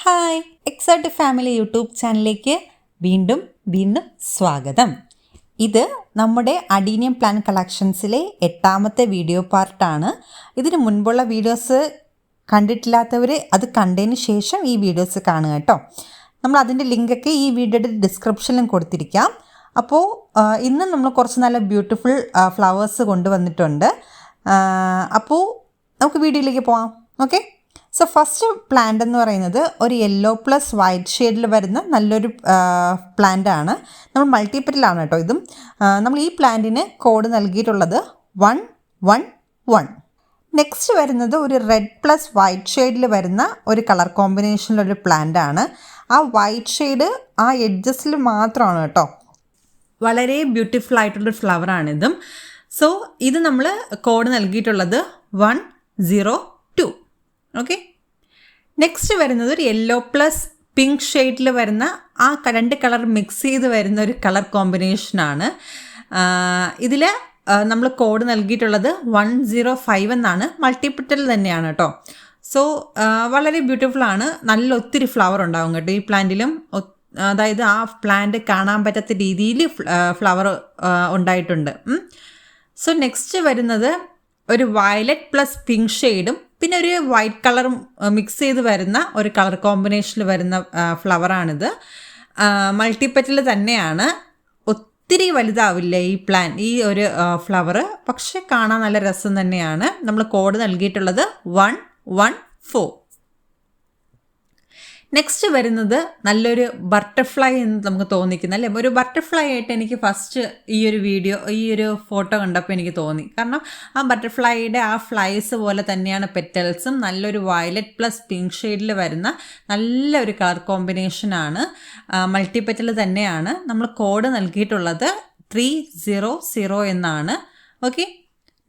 Hi exotic family YouTube ചാനലിലേക്ക് വീണ്ടും സ്വാഗതം. ഇത് നമ്മുടെ അഡീനിയം പ്ലാന്റ് കളക്ഷൻസിലെ 8ാമത്തെ വീഡിയോ പാർട്ടാണ്. ഇതിന് മുൻപുള്ള വീഡിയോസ് കണ്ടിട്ടില്ലാത്തവർ അത് കണ്ടതിന് ശേഷം ഈ വീഡിയോസ് കാണുക കേട്ടോ. നമ്മൾ അതിൻ്റെ ലിങ്കൊക്കെ ഈ വീഡിയോയുടെ ഡിസ്ക്രിപ്ഷനിലും കൊടുത്തിരിക്കാം. അപ്പോൾ ഇന്ന് നമ്മൾ കുറച്ച് നല്ല ബ്യൂട്ടിഫുൾ ഫ്ലവേഴ്സ് കൊണ്ടുവന്നിട്ടുണ്ട്. അപ്പോൾ നമുക്ക് വീഡിയോയിലേക്ക് പോകാം. ഓക്കെ, സോ ഫസ്റ്റ് പ്ലാന്റ് എന്ന് പറയുന്നത് ഒരു യെല്ലോ പ്ലസ് വൈറ്റ് ഷെയ്ഡിൽ വരുന്ന നല്ലൊരു പ്ലാന്റ് ആണ്. നമ്മൾ മൾട്ടിപ്പറ്റിലാണ് കേട്ടോ ഇതും. നമ്മൾ ഈ പ്ലാന്റിന് കോഡ് നൽകിയിട്ടുള്ളത് 111. നെക്സ്റ്റ് വരുന്നത് ഒരു റെഡ് പ്ലസ് വൈറ്റ് ഷെയ്ഡിൽ വരുന്ന ഒരു കളർ കോമ്പിനേഷനിലൊരു പ്ലാന്റ് ആണ്. ആ വൈറ്റ് ഷെയ്ഡ് ആ എഡ്ജസിൽ മാത്രമാണ് കേട്ടോ. വളരെ ബ്യൂട്ടിഫുൾ ആയിട്ടുള്ളൊരു ഫ്ലവറാണിതും. സോ ഇത് നമ്മൾ കോഡ് നൽകിയിട്ടുള്ളത് 102. ഓക്കെ, നെക്സ്റ്റ് വരുന്നത് ഒരു യെല്ലോ പ്ലസ് പിങ്ക് ഷെയ്ഡിൽ വരുന്ന ആ രണ്ട് കളർ മിക്സ് ചെയ്ത് വരുന്ന ഒരു കളർ കോമ്പിനേഷനാണ്. ഇതിൽ നമ്മൾ കോഡ് നൽകിയിട്ടുള്ളത് 105 എന്നാണ്. മൾട്ടിപ്പിറ്റൽ തന്നെയാണ് കേട്ടോ. സോ വളരെ ബ്യൂട്ടിഫുൾ ആണ്. നല്ല ഒത്തിരി ഫ്ലവർ ഉണ്ടാവും കേട്ടോ ഈ പ്ലാന്റിലും. അതായത് ആ പ്ലാന്റ് കാണാൻ പറ്റാത്ത രീതിയിൽ ഫ്ലവർ ഉണ്ടായിട്ടുണ്ട്. സോ നെക്സ്റ്റ് വരുന്നത് ഒരു വയലറ്റ് പ്ലസ് പിങ്ക് ഷെയ്ഡും പിന്നെ ഒരു വൈറ്റ് കളറും മിക്സ് ചെയ്ത് വരുന്ന ഒരു കളർ കോമ്പിനേഷനിൽ വരുന്ന ഫ്ലവറാണിത്. മൾട്ടിപ്പറ്റിൽ തന്നെയാണ്. ഒത്തിരി വലുതാവില്ല ഈ ഒരു ഫ്ലവർ, പക്ഷെ കാണാൻ നല്ല രസം തന്നെയാണ്. നമ്മൾ കോഡ് നൽകിയിട്ടുള്ളത് 114. നെക്സ്റ്റ് വരുന്നത് നല്ലൊരു ബട്ടർഫ്ലൈ എന്ന് നമുക്ക് തോന്നിക്കുന്ന അല്ലേ, ഒരു ബട്ടർഫ്ലൈ ആയിട്ട് എനിക്ക് ഫസ്റ്റ് ഈ ഒരു ഫോട്ടോ കണ്ടപ്പോൾ എനിക്ക് തോന്നി. കാരണം ആ ബട്ടർഫ്ലൈയുടെ ആ ഫ്ലൈസ് പോലെ തന്നെയാണ് പെറ്റൽസും. നല്ലൊരു വയലറ്റ് പ്ലസ് പിങ്ക് ഷെയ്ഡിൽ വരുന്ന നല്ലൊരു കളർ കോമ്പിനേഷനാണ്. മൾട്ടിപ്പെറ്റൽ തന്നെയാണ്. നമ്മൾ കോഡ് നൽകിയിട്ടുള്ളത് 300 എന്നാണ്. ഓക്കെ,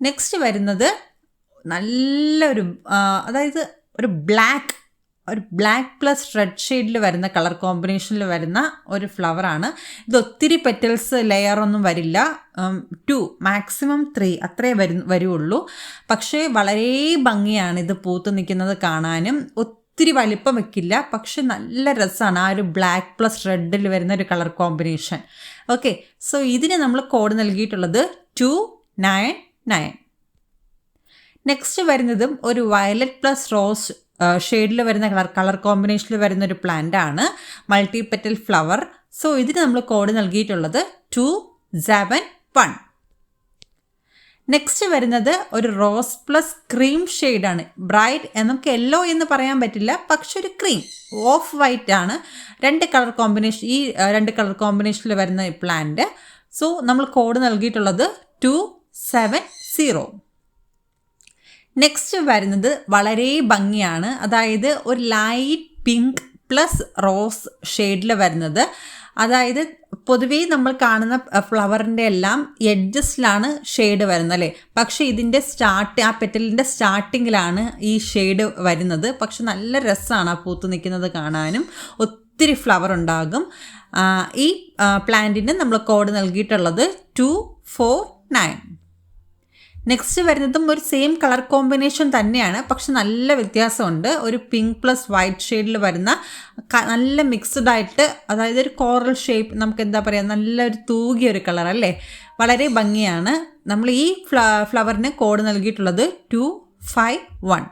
നെക്സ്റ്റ് വരുന്നത് നല്ലൊരു അതായത് ഒരു ബ്ലാക്ക് പ്ലസ് റെഡ് ഷെയ്ഡിൽ വരുന്ന കളർ കോമ്പിനേഷനിൽ വരുന്ന ഒരു ഫ്ലവറാണ്. ഇത് ഒത്തിരി പെറ്റൽസ് ലെയറൊന്നും വരില്ല. 2 മാക്സിമം 3 അത്രേ വരുള്ളൂ. പക്ഷേ വളരെ ഭംഗിയാണ് ഇത് പൂത്ത് നിൽക്കുന്നത് കാണാനും. ഒത്തിരി വലിപ്പം വെക്കില്ല, പക്ഷെ നല്ല രസമാണ് ആ ഒരു ബ്ലാക്ക് പ്ലസ് റെഡിൽ വരുന്ന ഒരു കളർ കോമ്പിനേഷൻ. ഓക്കെ, സോ ഇതിന് നമ്മൾ കോഡ് നൽകിയിട്ടുള്ളത് 299. നെക്സ്റ്റ് വരുന്നതും ഒരു വയലറ്റ് പ്ലസ് റോസ് ഷെയ്ഡിൽ വരുന്ന കളർ കോമ്പിനേഷനിൽ വരുന്ന ഒരു പ്ലാന്റ് ആണ്. മൾട്ടിപ്പെറ്റൽ ഫ്ലവർ. സോ ഇതിന് നമ്മൾ കോഡ് നൽകിയിട്ടുള്ളത് 271. നെക്സ്റ്റ് വരുന്നത് ഒരു റോസ് പ്ലസ് ക്രീം ഷെയ്ഡാണ്. ബ്രൈറ്റ് നമുക്ക് യെല്ലോ എന്ന് പറയാൻ പറ്റില്ല, പക്ഷെ ഒരു ക്രീം ഓഫ് വൈറ്റ് ആണ്. രണ്ട് കളർ കോമ്പിനേഷനിൽ വരുന്ന പ്ലാന്റ്. സോ നമ്മൾ കോഡ് നൽകിയിട്ടുള്ളത് 270. നെക്സ്റ്റ് വരുന്നത് വളരെ ഭംഗിയാണ്. അതായത് ഒരു ലൈറ്റ് പിങ്ക് പ്ലസ് റോസ് ഷെയ്ഡിൽ വരുന്നത്. അതായത് പൊതുവേ നമ്മൾ കാണുന്ന ഫ്ലവറിൻ്റെ എല്ലാം എഡ്ജസിലാണ് ഷെയ്ഡ് വരുന്നത് അല്ലേ, പക്ഷേ ഇതിൻ്റെ ആ പെറ്റലിൻ്റെ സ്റ്റാർട്ടിങ്ങിലാണ് ഈ ഷെയ്ഡ് വരുന്നത്. പക്ഷെ നല്ല രസമാണ് ആ പൂത്ത് നിൽക്കുന്നത് കാണാനും. ഒത്തിരി ഫ്ലവർ ഉണ്ടാകും. ഈ പ്ലാന്റിന് നമ്മൾ കോഡ് നൽകിയിട്ടുള്ളത് 249. നെക്സ്റ്റ് വരുന്നതും ഒരു സെയിം കളർ കോമ്പിനേഷൻ തന്നെയാണ്, പക്ഷെ നല്ല വ്യത്യാസമുണ്ട്. ഒരു പിങ്ക് പ്ലസ് വൈറ്റ് ഷെയ്ഡിൽ വരുന്ന നല്ല മിക്സ്ഡ് ആയിട്ട്, അതായത് ഒരു കോറൽ ഷേപ്പ്, നമുക്ക് എന്താ പറയുക, നല്ലൊരു തൂകിയ ഒരു കളർ അല്ലേ, വളരെ ഭംഗിയാണ്. നമ്മൾ ഈ ഫ്ലവറിന് കോഡ് നൽകിയിട്ടുള്ളത് 251.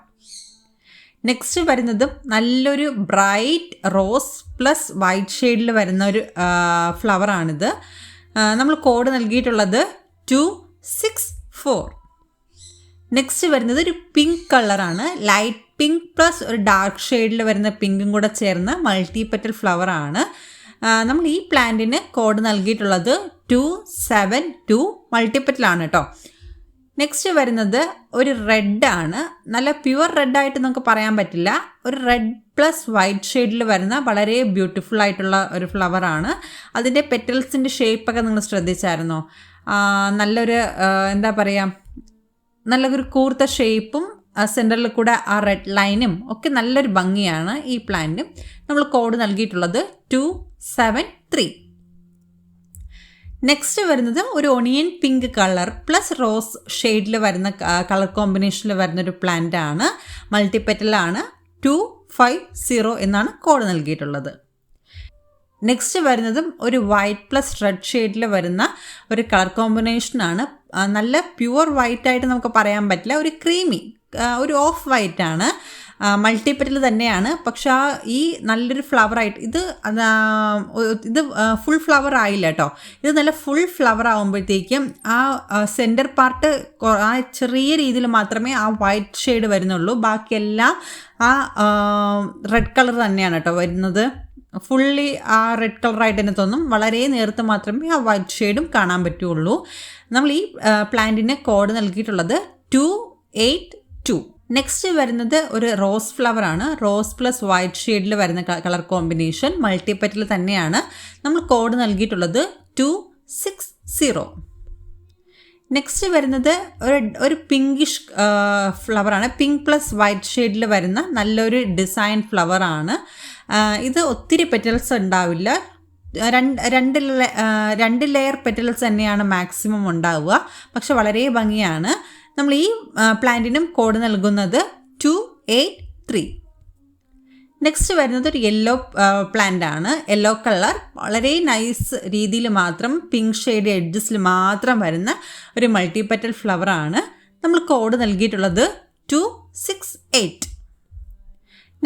നെക്സ്റ്റ് വരുന്നതും നല്ലൊരു ബ്രൈറ്റ് റോസ് പ്ലസ് വൈറ്റ് ഷെയ്ഡിൽ വരുന്ന ഒരു ഫ്ലവറാണിത്. നമ്മൾ കോഡ് നൽകിയിട്ടുള്ളത് 264. നെക്സ്റ്റ് വരുന്നത് ഒരു പിങ്ക് കളറാണ്. ലൈറ്റ് പിങ്ക് പ്ലസ് ഒരു ഡാർക്ക് ഷെയ്ഡിൽ വരുന്ന പിങ്കും കൂടെ ചേർന്ന മൾട്ടിപ്പെറ്റൽ ഫ്ലവറാണ്. നമ്മൾ ഈ പ്ലാന്റിന് കോഡ് നൽകിയിട്ടുള്ളത് 272. മൾട്ടിപ്പെറ്റലാണ് കേട്ടോ. നെക്സ്റ്റ് വരുന്നത് ഒരു റെഡാണ്. നല്ല പ്യുവർ റെഡായിട്ട് നമുക്ക് പറയാൻ പറ്റില്ല. ഒരു റെഡ് പ്ലസ് വൈറ്റ് ഷെയ്ഡിൽ വരുന്ന വളരെ ബ്യൂട്ടിഫുൾ ആയിട്ടുള്ള ഒരു ഫ്ലവറാണ്. അതിൻ്റെ പെറ്റൽസിൻ്റെ ഷേപ്പൊക്കെ നിങ്ങൾ ശ്രദ്ധിച്ചായിരുന്നോ? നല്ലൊരു എന്താ പറയുക, നല്ലൊരു കൂർത്ത ഷേപ്പും സെൻറ്ററിൽ കൂടെ ആ റെഡ് ലൈനും ഒക്കെ നല്ലൊരു ഭംഗിയാണ് ഈ പ്ലാന്റ്. നമ്മൾ കോഡ് നൽകിയിട്ടുള്ളത് 273. നെക്സ്റ്റ് വരുന്നത് ഒരു onion pink colour plus rose ഷെയ്ഡിൽ വരുന്ന കളർ കോമ്പിനേഷനിൽ വരുന്നൊരു പ്ലാന്റ് ആണ്. മൾട്ടിപ്പെറ്റലാണ്. 2 250 എന്നാണ് കോഡ് നൽകിയിട്ടുള്ളത്. നെക്സ്റ്റ് വരുന്നതും ഒരു വൈറ്റ് പ്ലസ് റെഡ് ഷെയ്ഡിൽ വരുന്ന ഒരു കളർ കോമ്പിനേഷനാണ്. നല്ല പ്യുവർ വൈറ്റ് ആയിട്ട് നമുക്ക് പറയാൻ പറ്റില്ല, ഒരു ക്രീമി, ഒരു ഓഫ് വൈറ്റ് ആണ്. മൾട്ടിപെറ്റൽ തന്നെയാണ്, പക്ഷെ ഈ നല്ലൊരു ഫ്ലവർ ആയിട്ട് ഇത് ഫുൾ ഫ്ലവർ ആയില്ല കേട്ടോ. ഇത് നല്ല ഫുൾ ഫ്ലവർ ആകുമ്പോഴത്തേക്കും ആ സെൻറ്റർ പാർട്ട് ആ ചെറിയ രീതിയിൽ മാത്രമേ ആ വൈറ്റ് ഷെയ്ഡ് വരുന്നുള്ളൂ. ബാക്കിയെല്ലാം ആ റെഡ് കളർ തന്നെയാണ് കേട്ടോ വരുന്നത്. ഫുള്ളി ആ റെഡ് കളറായിട്ട് തന്നെ തോന്നും. വളരെ നേരത്തെ മാത്രമേ ആ വൈറ്റ് ഷെയ്ഡും കാണാൻ പറ്റുള്ളൂ. നമ്മൾ ഈ പ്ലാന്റിന് കോഡ് നൽകിയിട്ടുള്ളത് 282. നെക്സ്റ്റ് വരുന്നത് ഒരു റോസ് ഫ്ലവർ ആണ്. റോസ് പ്ലസ് വൈറ്റ് ഷെയ്ഡിൽ വരുന്ന കളർ കോമ്പിനേഷൻ. മൾട്ടിപെറ്റൽ തന്നെയാണ്. നമ്മൾ കോഡ് നൽകിയിട്ടുള്ളത് 260. നെക്സ്റ്റ് വരുന്നത് ഒരു പിങ്കിഷ് ഫ്ലവറാണ്. പിങ്ക് പ്ലസ് വൈറ്റ് ഷെയ്ഡിൽ വരുന്ന നല്ലൊരു ഡിസൈൻ ഫ്ലവറാണ്. ഇത് ഒത്തിരി പെറ്റൽസ് ഉണ്ടാവില്ല, രണ്ട് ലെയർ പെറ്റൽസ് തന്നെയാണ് മാക്സിമം ഉണ്ടാവുക, പക്ഷെ വളരെ ഭംഗിയാണ്. നമ്മൾ ഈ പ്ലാന്റിനും കോഡ് നൽകുന്നത് 283. നെക്സ്റ്റ് വരുന്നത് ഒരു യെല്ലോ പ്ലാന്റ് ആണ്. യെല്ലോ കളർ, വളരെ നൈസ് രീതിയിൽ മാത്രം പിങ്ക് ഷെയ്ഡ് എഡ്ജസിൽ മാത്രം വരുന്ന ഒരു മൾട്ടിപെറ്റൽ ഫ്ലവർ ആണ്. നമ്മൾ കോഡ് നൽകിയിട്ടുള്ളത് 268.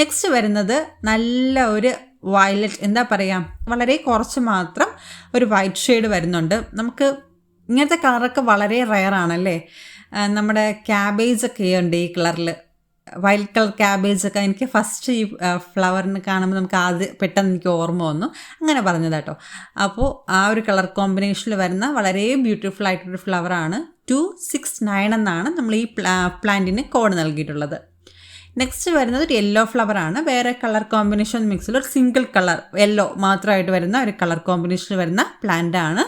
നെക്സ്റ്റ് വരുന്നത് നല്ല ഒരു വയലറ്റ്, എന്താ പറയുക, വളരെ കുറച്ച് മാത്രം ഒരു വൈറ്റ് ഷെയ്ഡ് വരുന്നുണ്ട്. നമുക്ക് ഇങ്ങനത്തെ കളറൊക്കെ വളരെ റെയർ ആണല്ലേ. നമ്മുടെ ക്യാബേജൊക്കെ ഉണ്ട് ഈ കളറിൽ, വൈറ്റ് കളർ ക്യാബേജൊക്കെ. എനിക്ക് ഫസ്റ്റ് ഈ ഫ്ലവറിന് കാണുമ്പോൾ നമുക്ക് ആദ്യം പെട്ടെന്ന് എനിക്ക് ഓർമ്മ വന്നു, അങ്ങനെ പറഞ്ഞതാട്ടോ. അപ്പോൾ ആ ഒരു കളർ കോമ്പിനേഷനിൽ വരുന്ന വളരെ ബ്യൂട്ടിഫുൾ ആയിട്ടൊരു ഫ്ലവറാണ്. 269 എന്നാണ് നമ്മൾ ഈ പ്ലാന്റിന് കോഡ് നൽകിയിട്ടുള്ളത്. നെക്സ്റ്റ് വരുന്നത് ഒരു യെല്ലോ ഫ്ലവറാണ്. വേറെ കളർ കോമ്പിനേഷൻ മിക്സിൽ ഒരു സിംഗിൾ കളർ യെല്ലോ മാത്രമായിട്ട് വരുന്ന ഒരു കളർ കോമ്പിനേഷനിൽ വരുന്ന പ്ലാന്റ് ആണ്.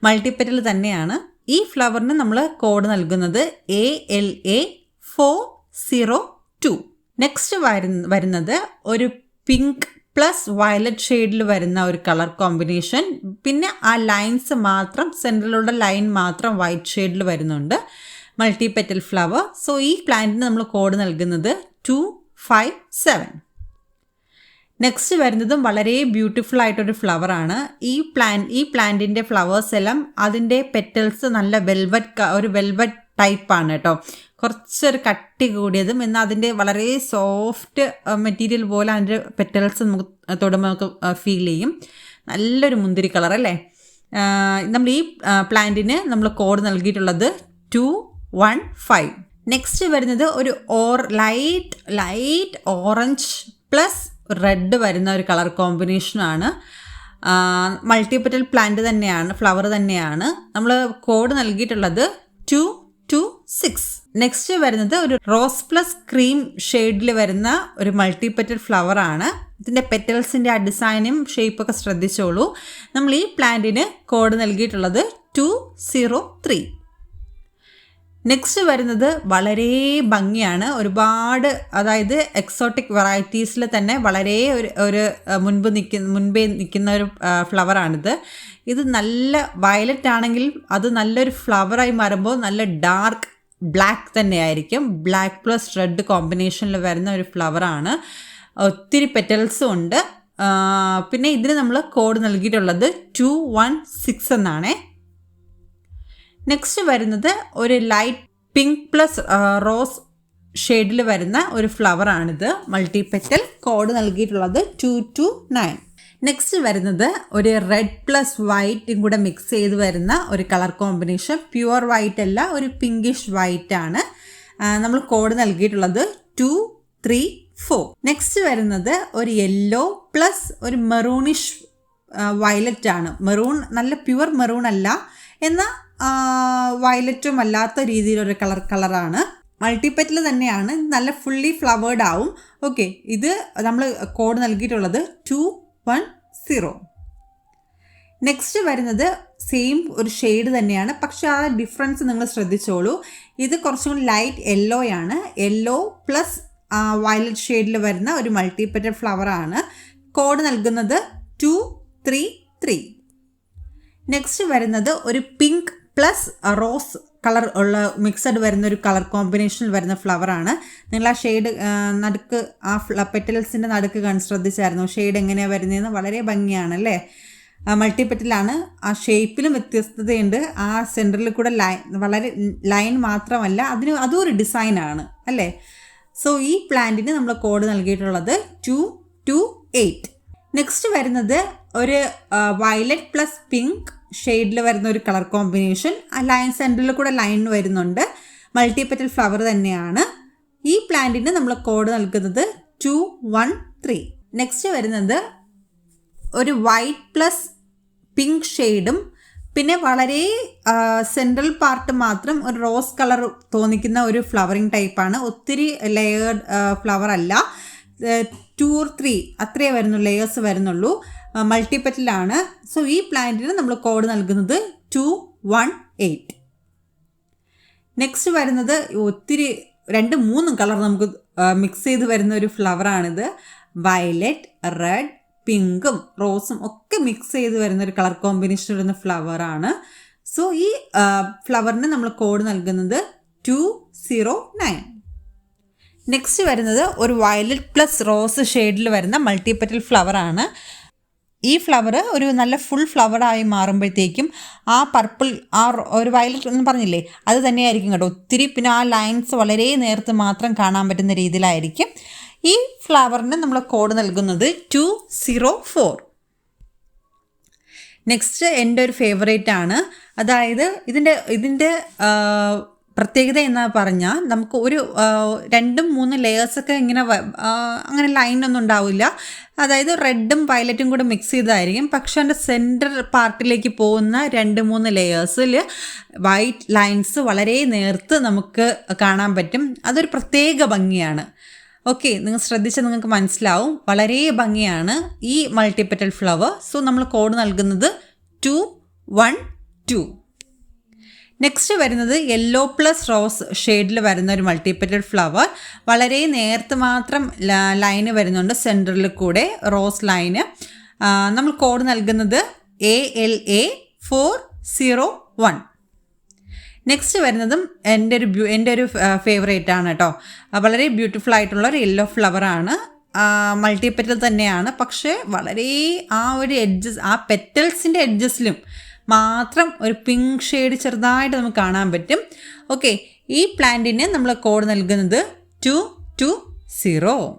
മൾട്ടിപെറ്റൽ തന്നെയാണ്. ഈ ഫ്ലവറിന് നമ്മൾ കോഡ് നൽകുന്നത് ALA 402. നെക്സ്റ്റ് വരുന്നത് ഒരു പിങ്ക് പ്ലസ് വയലറ്റ് ഷെയ്ഡിൽ വരുന്ന ഒരു കളർ കോമ്പിനേഷൻ. പിന്നെ ആ ലൈൻസ് മാത്രം, സെൻറ്ററിലുള്ള ലൈൻ മാത്രം വൈറ്റ് ഷെയ്ഡിൽ വരുന്നുണ്ട്. Multipetal flower. സോ ഈ പ്ലാന്റിന് നമ്മൾ കോഡ് നൽകുന്നത് 257. നെക്സ്റ്റ് വരുന്നതും വളരെ ബ്യൂട്ടിഫുൾ ആയിട്ടൊരു ഫ്ലവറാണ്. ഈ പ്ലാന്റിൻ്റെ ഫ്ലവേഴ്സ് എല്ലാം അതിൻ്റെ പെറ്റൽസ് നല്ല ഒരു വെൽവെറ്റ് ടൈപ്പാണ് കേട്ടോ. കുറച്ചൊരു കട്ടി കൂടിയതും എന്നാൽ അതിൻ്റെ വളരെ സോഫ്റ്റ് മെറ്റീരിയൽ പോലെ അതിൻ്റെ പെറ്റൽസ് നമുക്ക് തൊടുമ്പോൾ നമുക്ക് ഫീൽ ചെയ്യും. നല്ലൊരു മുന്തിരി കളർ അല്ലേ. നമ്മൾ ഈ പ്ലാന്റിന് നമ്മൾ കോഡ് നൽകിയിട്ടുള്ളത് 215. നെക്സ്റ്റ് വരുന്നത് ഒരു ലൈറ്റ് ഓറഞ്ച് പ്ലസ് റെഡ് വരുന്ന ഒരു കളർ കോമ്പിനേഷനാണ്. മൾട്ടിപെറ്റൽ പ്ലാന്റ് തന്നെയാണ്, ഫ്ലവർ തന്നെയാണ്. നമ്മൾ കോഡ് നൽകിയിട്ടുള്ളത് 226. നെക്സ്റ്റ് വരുന്നത് ഒരു റോസ് പ്ലസ് ക്രീം ഷെയ്ഡിൽ വരുന്ന ഒരു മൾട്ടിപെറ്റൽ ഫ്ലവർ ആണ്. ഇതിൻ്റെ പെറ്റൽസിൻ്റെ ആ ഡിസൈനും ഷേപ്പൊക്കെ ശ്രദ്ധിച്ചോളൂ. നമ്മൾ ഈ പ്ലാന്റിന് കോഡ് നൽകിയിട്ടുള്ളത് 203. നെക്സ്റ്റ് വരുന്നത് വളരെ ഭംഗിയാണ്. ഒരുപാട്, അതായത് എക്സോട്ടിക് വെറൈറ്റീസിൽ തന്നെ വളരെ ഒരു മുൻപേ നിൽക്കുന്ന ഒരു ഫ്ലവറാണിത്. ഇത് നല്ല വയലറ്റ് ആണെങ്കിൽ അത് നല്ലൊരു ഫ്ലവറായി മാറുമ്പോൾ നല്ല ഡാർക്ക് ബ്ലാക്ക് തന്നെയായിരിക്കും. ബ്ലാക്ക് പ്ലസ് റെഡ് കോമ്പിനേഷനിൽ വരുന്ന ഒരു ഫ്ലവറാണ്. ഒത്തിരി പെറ്റൽസും ഉണ്ട്. പിന്നെ ഇതിന് നമ്മൾ കോഡ് നൽകിയിട്ടുള്ളത് 216 എന്നാണേ. നെക്സ്റ്റ് വരുന്നത് ഒരു ലൈറ്റ് പിങ്ക് പ്ലസ് റോസ് ഷെയ്ഡിൽ വരുന്ന ഒരു ഫ്ലവറാണിത്. മൾട്ടിപെറ്റൽ. കോഡ് നൽകിയിട്ടുള്ളത് 229. നെക്സ്റ്റ് വരുന്നത് ഒരു റെഡ് പ്ലസ് വൈറ്റും കൂടെ മിക്സ് ചെയ്ത് വരുന്ന ഒരു കളർ കോമ്പിനേഷൻ. പ്യുവർ വൈറ്റ് അല്ല, ഒരു പിങ്കിഷ് വൈറ്റ് ആണ്. നമ്മൾ കോഡ് നൽകിയിട്ടുള്ളത് 234. നെക്സ്റ്റ് വരുന്നത് ഒരു യെല്ലോ പ്ലസ് ഒരു മെറൂണിഷ് വയലറ്റ് ആണ്. മെറൂൺ, നല്ല പ്യുവർ മെറൂൺ അല്ല, എന്നാൽ വയലറ്റും അല്ലാത്ത രീതിയിലൊരു കളറാണ്. മൾട്ടിപെറ്റൽ തന്നെയാണ്. നല്ല ഫുള്ളി ഫ്ലവേർഡ് ആവും. ഓക്കെ, ഇത് നമ്മൾ കോഡ് നൽകിയിട്ടുള്ളത് 210. നെക്സ്റ്റ് വരുന്നത് സെയിം ഒരു ഷെയ്ഡ് തന്നെയാണ്, പക്ഷെ ആ ഡിഫറൻസ് നിങ്ങൾ ശ്രദ്ധിച്ചോളൂ. ഇത് കുറച്ചും കൂടി ലൈറ്റ് യെല്ലോ ആണ്. യെല്ലോ പ്ലസ് വയലറ്റ് ഷെയ്ഡിൽ വരുന്ന ഒരു മൾട്ടിപെറ്റൽ ഫ്ലവറാണ്. കോഡ് നൽകുന്നത് 233. നെക്സ്റ്റ് വരുന്നത് ഒരു പിങ്ക് പ്ലസ് റോസ് കളർ ഉള്ള മിക്സഡ് വരുന്ന ഒരു കളർ കോമ്പിനേഷനിൽ വരുന്ന ഫ്ലവറാണ്. നിങ്ങൾ ആ ഷെയ്ഡ് നടുക്ക് ആ പെറ്റൽസിൻ്റെ നടുക്ക് ശ്രദ്ധിച്ചായിരുന്നു ഷെയ്ഡ് എങ്ങനെയാണ് വരുന്നതെന്ന്? വളരെ ഭംഗിയാണല്ലേ. മൾട്ടി പെറ്റലാണ്. ആ ഷേപ്പിലും വ്യത്യസ്തതയുണ്ട്. ആ സെൻറ്ററിൽ കൂടെ വളരെ ലൈൻ മാത്രമല്ല, അതും ഒരു ഡിസൈനാണ് അല്ലേ. സോ ഈ പ്ലാന്റിന് നമ്മൾ കോഡ് നൽകിയിട്ടുള്ളത് 228. നെക്സ്റ്റ് വരുന്നത് ഒരു വയലറ്റ് പ്ലസ് പിങ്ക് ഷെയ്ഡിൽ വരുന്ന ഒരു കളർ കോമ്പിനേഷൻ. ആ ലൈൻ സെൻറ്ററിൽ കൂടെ ലൈൻ വരുന്നുണ്ട്. മൾട്ടി പെറ്റൽ ഫ്ലവർ തന്നെയാണ്. ഈ പ്ലാന്റിന് നമ്മൾ കോഡ് നൽകുന്നത് 213. നെക്സ്റ്റ് വരുന്നത് ഒരു വൈറ്റ് പ്ലസ് പിങ്ക് ഷെയ്ഡും പിന്നെ വളരെ സെൻട്രൽ പാർട്ട് മാത്രം ഒരു റോസ് കളർ തോന്നിക്കുന്ന ഒരു ഫ്ലവറിങ് ടൈപ്പാണ്. ഒത്തിരി ലെയേർഡ് ഫ്ലവർ അല്ല. 2 or 3 അത്രയേ വരുന്നുള്ളൂ, ലെയേഴ്സ് വരുന്നുള്ളൂ. മൾട്ടി പെറ്റലാണ്. സോ ഈ പ്ലാന്റിന് നമ്മൾ കോഡ് നൽകുന്നത് 218. നെക്സ്റ്റ് വരുന്നത് ഒത്തിരി 2-3 കളർ നമുക്ക് മിക്സ് ചെയ്ത് വരുന്ന ഒരു ഫ്ലവറാണിത്. വയലറ്റ്, റെഡ്, പിങ്കും റോസും ഒക്കെ മിക്സ് ചെയ്ത് വരുന്ന ഒരു കളർ കോമ്പിനേഷൻ വരുന്ന ഫ്ലവറാണ്. സോ ഈ ഫ്ലവറിന് നമ്മൾ കോഡ് നൽകുന്നത് 209. നെക്സ്റ്റ് വരുന്നത് ഒരു വയലറ്റ് പ്ലസ് റോസ് ഷെയ്ഡിൽ വരുന്ന മൾട്ടി പെറ്റൽ ഫ്ലവറാണ്. ഈ ഫ്ലവർ ഒരു നല്ല ഫുൾ ഫ്ലവറായി മാറുമ്പോഴത്തേക്കും ആ പർപ്പിൾ, ആ ഒരു വയലറ്റ് എന്ന് പറഞ്ഞില്ലേ, അത് തന്നെയായിരിക്കും കേട്ടോ. ഒത്തിരി പിന്നെ ആ ലൈൻസ് വളരെ നേർത്ത് മാത്രം കാണാൻ പറ്റുന്ന രീതിയിലായിരിക്കും. ഈ ഫ്ലവറിന് നമ്മൾ കോഡ് നൽകുന്നത് 204. നെക്സ്റ്റ് എൻ്റെ ഒരു ഫേവറേറ്റ് ആണ്. അതായത് ഇതിൻ്റെ പ്രത്യേകത എന്ന് പറഞ്ഞാൽ നമുക്ക് ഒരു 2-3 ലെയേഴ്സൊക്കെ ഇങ്ങനെ അങ്ങനെ ലൈനൊന്നും ഉണ്ടാവില്ല. അതായത് റെഡും വയലറ്റും കൂടെ മിക്സ് ചെയ്തായിരിക്കും. പക്ഷെ അതിൻ്റെ സെൻറ്റർ പാർട്ടിലേക്ക് പോകുന്ന 2-3 ലെയേഴ്സിൽ വൈറ്റ് ലൈൻസ് വളരെ നേർത്ത് നമുക്ക് കാണാൻ പറ്റും. അതൊരു പ്രത്യേക ഭംഗിയാണ്. ഓക്കെ, നിങ്ങൾ ശ്രദ്ധിച്ചാൽ നിങ്ങൾക്ക് മനസ്സിലാവും. വളരെ ഭംഗിയാണ് ഈ മൾട്ടിപെറ്റൽ ഫ്ലവർ. സോ നമ്മൾ കോഡ് നൽകുന്നത് 212. നെക്സ്റ്റ് വരുന്നത് യെല്ലോ പ്ലസ് റോസ് ഷെയ്ഡിൽ വരുന്ന ഒരു മൾട്ടിപെറ്റൽ ഫ്ലവർ. വളരെ നേർത്ത് മാത്രം ലൈന് വരുന്നുണ്ട് സെൻറ്ററിൽ കൂടെ, റോസ് ലൈന്. നമ്മൾ കോഡ് നൽകുന്നത് ALA 401. നെക്സ്റ്റ് വരുന്നതും എൻ്റെ ഒരു ഫേവറേറ്റ് ആണ് കേട്ടോ. വളരെ ബ്യൂട്ടിഫുൾ ആയിട്ടുള്ള ഒരു യെല്ലോ ഫ്ലവറാണ്. മൾട്ടിപെറ്റൽ തന്നെയാണ്. പക്ഷേ വളരെ ആ ഒരു എഡ്ജസ്, ആ പെറ്റൽസിൻ്റെ എഡ്ജസിലും മാത്രം ഒരു പിങ്ക് ഷെയ്ഡ് ചെറുതായിട്ട് നമുക്ക് കാണാൻ പറ്റും. ഓക്കെ, ഈ പ്ലാന്റിന് നമ്മൾ കോഡ് നൽകുന്നത് 220.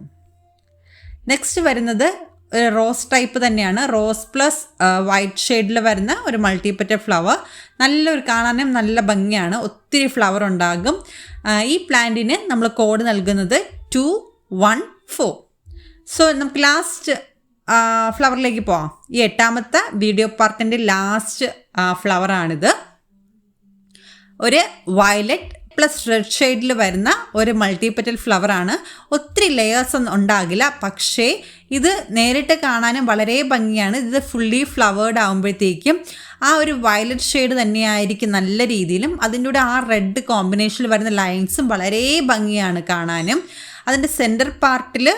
നെക്സ്റ്റ് വരുന്നത് ഒരു റോസ് ടൈപ്പ് തന്നെയാണ്. റോസ് പ്ലസ് വൈറ്റ് ഷെയ്ഡിൽ വരുന്ന ഒരു മൾട്ടിപെറ്റൽ ഫ്ലവർ. നല്ലൊരു കാണാനും നല്ല ഭംഗിയാണ്. ഒത്തിരി ഫ്ലവർ ഉണ്ടാകും. ഈ പ്ലാന്റിന് നമ്മൾ കോഡ് നൽകുന്നത് 214. സോ നമുക്ക് ലാസ്റ്റ് ഫ്ലവറിലേക്ക് പോവാം. ഈ 8ാമത്തെ വീഡിയോ പാർട്ടിൻ്റെ ലാസ്റ്റ് ഫ്ലവറാണിത്. ഒരു വയലറ്റ് പ്ലസ് റെഡ് ഷെയ്ഡിൽ വരുന്ന ഒരു മൾട്ടിപെറ്റൽ ഫ്ലവറാണ്. ഒത്തിരി ലെയേഴ്സ് ഒന്നും ഉണ്ടാകില്ല, പക്ഷേ ഇത് നേരിട്ട് കാണാനും വളരെ ഭംഗിയാണ്. ഇത് ഫുള്ളി ഫ്ലവേർഡ് ആകുമ്പോഴത്തേക്കും ആ ഒരു വയലറ്റ് ഷെയ്ഡ് തന്നെയായിരിക്കും നല്ല രീതിയിലും. അതിൻ്റെ കൂടെ ആ റെഡ് കോമ്പിനേഷനിൽ വരുന്ന ലൈൻസും വളരെ ഭംഗിയാണ് കാണാനും. അതിൻ്റെ സെൻറ്റർ പാർട്ടിൽ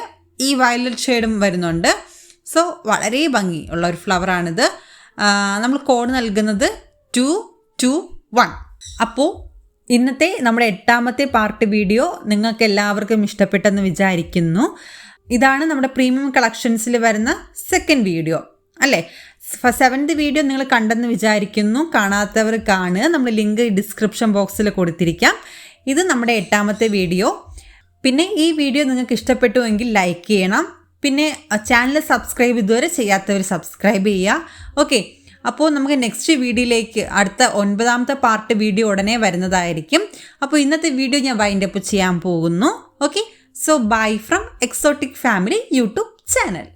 ഈ വയലറ്റ് ഷെയ്ഡും വരുന്നുണ്ട്. സോ വളരെ ഭംഗി ഉള്ള ഒരു ഫ്ലവറാണിത്. നമ്മൾ കോഡ് നൽകുന്നത് 221. അപ്പോൾ ഇന്നത്തെ നമ്മുടെ 8ാമത്തെ പാർട്ട് വീഡിയോ നിങ്ങൾക്ക് എല്ലാവർക്കും ഇഷ്ടപ്പെട്ടെന്ന് വിചാരിക്കുന്നു. ഇതാണ് നമ്മുടെ പ്രീമിയം കളക്ഷൻസിൽ വരുന്ന സെക്കൻഡ് വീഡിയോ അല്ലേ. 7th വീഡിയോ നിങ്ങൾ കണ്ടെന്ന് വിചാരിക്കുന്നു. കാണാത്തവർ കാണുക. നമ്മൾ ലിങ്ക് ഡിസ്ക്രിപ്ഷൻ ബോക്സിൽ കൊടുത്തിരിക്കാം. ഇത് നമ്മുടെ 8ാമത്തെ വീഡിയോ. പിന്നെ ഈ വീഡിയോ നിങ്ങൾക്ക് ഇഷ്ടപ്പെട്ടുവെങ്കിൽ ലൈക്ക് ചെയ്യണം. പിന്നെ ചാനൽ സബ്സ്ക്രൈബ് ഇതുവരെ ചെയ്യാത്തവർ സബ്സ്ക്രൈബ് ചെയ്യുക. ഓക്കെ, അപ്പോൾ നമുക്ക് നെക്സ്റ്റ് വീഡിയോയിലേക്ക് അടുത്ത 9ാമത്തെ പാർട്ട് വീഡിയോ ഉടനെ വരുന്നതായിരിക്കും. അപ്പോൾ ഇന്നത്തെ വീഡിയോ ഞാൻ വൈൻഡ് അപ്പ് ചെയ്യാൻ പോകുന്നു. Okay, so bye from exotic family YouTube channel.